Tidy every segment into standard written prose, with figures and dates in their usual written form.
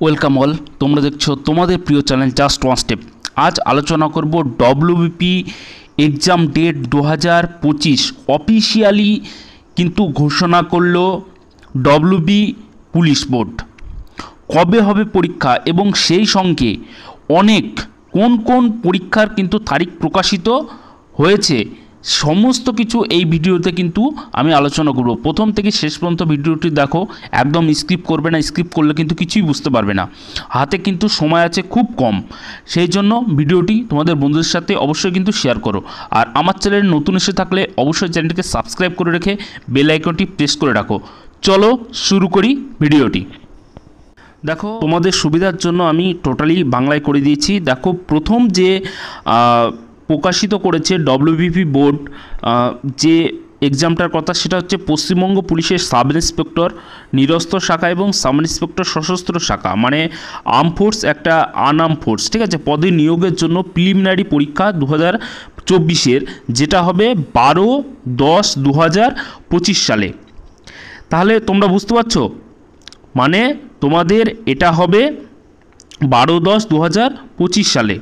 Welcome all, তোমরা দেখছো তোমাদের প্রিয় চ্যানেল জাস্ট ওয়ান স্টেপ। আজ আলোচনা করব ডব্লিউবিপি এক্সাম ডেট 2025 অফিসিয়ালি কিন্তু ঘোষণা করলো ডব্লিউবি পুলিশ বোর্ড। কবে হবে পরীক্ষা এবং সেই সঙ্গে অনেক কোন কোন পরীক্ষার কিন্তু তারিখ প্রকাশিত হয়েছে, সমস্ত কিছু এই ভিডিওতে কিন্তু আমি আলোচনা করব। প্রথম থেকে শেষ পর্যন্ত ভিডিওটি দেখো, একদম স্কিপ করবে না, স্কিপ করলে কিন্তু কিছুই বুঝতে পারবে না। হাতে কিন্তু সময় আছে খুব কম, সেই জন্য ভিডিওটি তোমাদের বন্ধুদের সাথে অবশ্যই কিন্তু শেয়ার করো। আর আমার চ্যানেলে নতুন এসে থাকলে অবশ্যই চ্যানেলটিকে সাবস্ক্রাইব করে রেখে বেল আইকনটি প্রেস করে রাখো। চলো শুরু করি ভিডিওটি। দেখো, তোমাদের সুবিধার জন্য আমি টোটালি বাংলায় করে দিয়েছি। দেখো, প্রথম যে প্রকাশিত করেছে ডব্লিউবিপি বোর্ড যে এক্সামটার কথা, সেটা হচ্ছে পশ্চিমবঙ্গ পুলিশের সাব ইন্সপেক্টর নিরস্ত্র শাখা এবং সাব ইন্সপেক্টর সশস্ত্র শাখা, মানে আর্ম ফোর্স একটা আনআর্ম ফোর্স, ঠিক আছে, পদে নিয়োগের জন্য প্রিলিমিনারি পরীক্ষা 2024-এর, যেটা হবে 12/10/2025 সালে। তাহলে তোমরা বুঝতে পারছো, মানে তোমাদের এটা হবে 12/10/2025 সালে।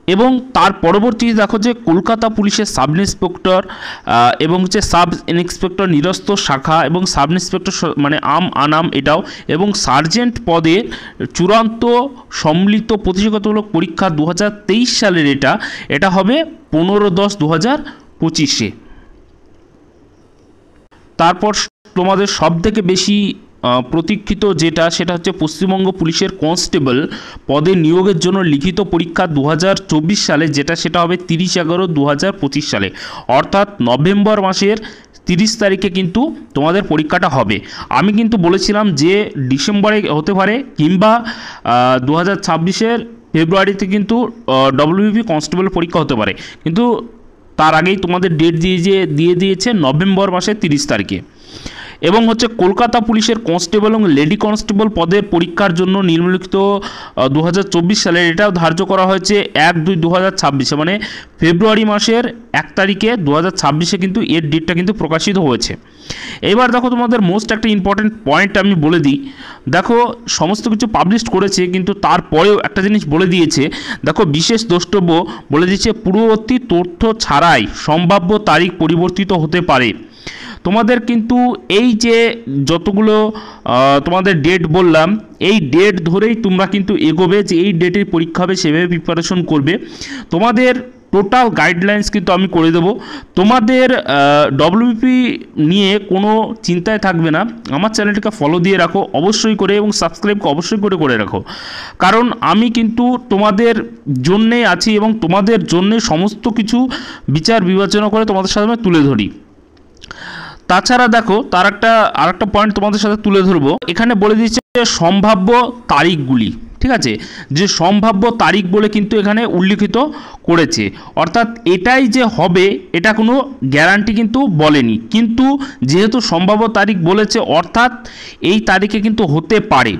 এবং তার পরবর্তী দেখো যে কলকাতা পুলিশের সাব ইন্সপেক্টর এবং হচ্ছে সাব ইন্সপেক্টর নিরস্ত্র শাখা এবং সাব ইন্সপেক্টর মানে আনাম এটাও, এবং সার্জেন্ট পদে চূড়ান্ত সম্মিলিত প্রতিযোগিতামূলক পরীক্ষা 2023 সালের এটা হবে 15/10/2025-এ। তারপর তোমাদের সবথেকে বেশি প্রতীক্ষিত সেটা হচ্ছে পশ্চিমবঙ্গ পুলিশের কনস্টেবল পদে নিয়োগের জন্য লিখিত পরীক্ষা 2024 সালে, সেটা হবে 30/11/2025 সালে, অর্থাৎ নভেম্বর মাসের 30 তারিখে কিন্তু তোমাদের পরীক্ষাটা হবে। আমি কিন্তু বলেছিলাম যে ডিসেম্বরে হতে পারে কিংবা 2026-এর ফেব্রুয়ারিতে কিন্তু ডব্লিউবিপি কনস্টেবল পরীক্ষা হতে পারে, কিন্তু তার আগেই তোমাদের ডেট দিয়ে দিয়েছে নভেম্বর মাসের 30 তারিখে। এবং হচ্ছে কলকাতা পুলিশের কনস্টেবল এবং লেডি কনস্টেবল পদের পরীক্ষার জন্য নিম্নলিখিত 2024 সালের এটাও ধার্য করা হয়েছে 1/2/2026, মানে ফেব্রুয়ারি মাসের 1 তারিখে 2026-এ কিন্তু এর ডেটটা কিন্তু প্রকাশিত হয়েছে। এবার দেখো, তোমাদের মোস্ট একটা ইম্পর্টেন্ট পয়েন্ট আমি বলে দিই। দেখো, সমস্ত কিছু পাবলিশ করেছে, কিন্তু তারপরেও একটা জিনিস বলে দিয়েছে। দেখো, বিশেষ দ্রষ্টব্য বলে দিয়েছে, পূর্ববর্তী তথ্য ছাড়াই সম্ভাব্য তারিখ পরিবর্তিত হতে পারে। তোমাদের কিন্তু এই যে যতগুলো তোমাদের ডেট বললাম, এই ডেট ধরেই তোমরা কিন্তু এগোবে, যে এই ডেটের পরীক্ষা হবে সেভাবে প্রিপারেশন করবে। তোমাদের টোটাল গাইডলাইন্স কিন্তু আমি করে দেবো। তোমাদের ডব্লিউবিপি নিয়ে কোনো চিন্তায় থাকবে না। আমার চ্যানেলটিকে ফলো দিয়ে রাখো অবশ্যই করে, এবং সাবস্ক্রাইব অবশ্যই করে রাখো, কারণ আমি কিন্তু তোমাদের জন্যে আছি এবং তোমাদের জন্যে সমস্ত কিছু বিচার বিবেচনা করে তোমাদের সামনে তুলে ধরি। তাছাড়া দেখো, আরেকটা পয়েন্ট তোমাদের সাথে তুলে ধরবো। এখানে বলে দিচ্ছে সম্ভাব্য তারিখগুলি, ঠিক আছে, যে সম্ভাব্য তারিখ বলে কিন্তু এখানে উল্লিখিত করেছে, অর্থাৎ এটাই যে হবে এটা কোনো গ্যারান্টি কিন্তু বলেনি, কিন্তু যেহেতু সম্ভাব্য তারিখ বলেছে, অর্থাৎ এই তারিখে কিন্তু হতে পারে।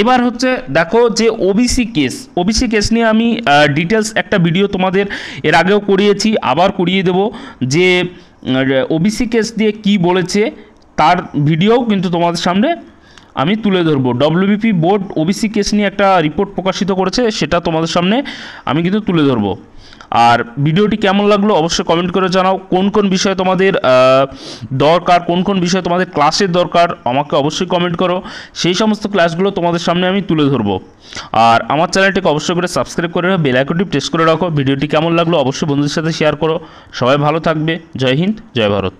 এবার হচ্ছে দেখো, যে ওবিসি কেস নিয়ে আমি ডিটেলস একটা ভিডিও তোমাদের এর আগেও করিয়েছি, আবার করিয়ে দেব, যে ওবিসি কেস দিয়ে কি বলেছে তার ভিডিওও কিন্তু তোমাদের সামনে আমি তুলে ধরবো। ডব্লিউবিপি বোর্ড ওবিসি কেস নিয়ে একটা রিপোর্ট প্রকাশিত করেছে, সেটা তোমাদের সামনে আমি কিন্তু তুলে ধরবো। আর ভিডিওটি কেমন লাগলো অবশ্যই কমেন্ট করে জানাও। কোন কোন বিষয়ে তোমাদের দরকার, কোন কোন বিষয়ে তোমাদের ক্লাসের দরকার, আমাকে অবশ্যই কমেন্ট করো। সেই সমস্ত ক্লাসগুলো তোমাদের সামনে আমি তুলে ধরবো। আর আমার চ্যানেলটিকে অবশ্যই করে সাবস্ক্রাইব করে বেল আইকনটি প্রেস করে রাখো। ভিডিওটি কেমন লাগলো অবশ্যই বন্ধুদের সাথে শেয়ার করো। সবাই ভালো থাকবে। জয় হিন্দ, জয় ভারত।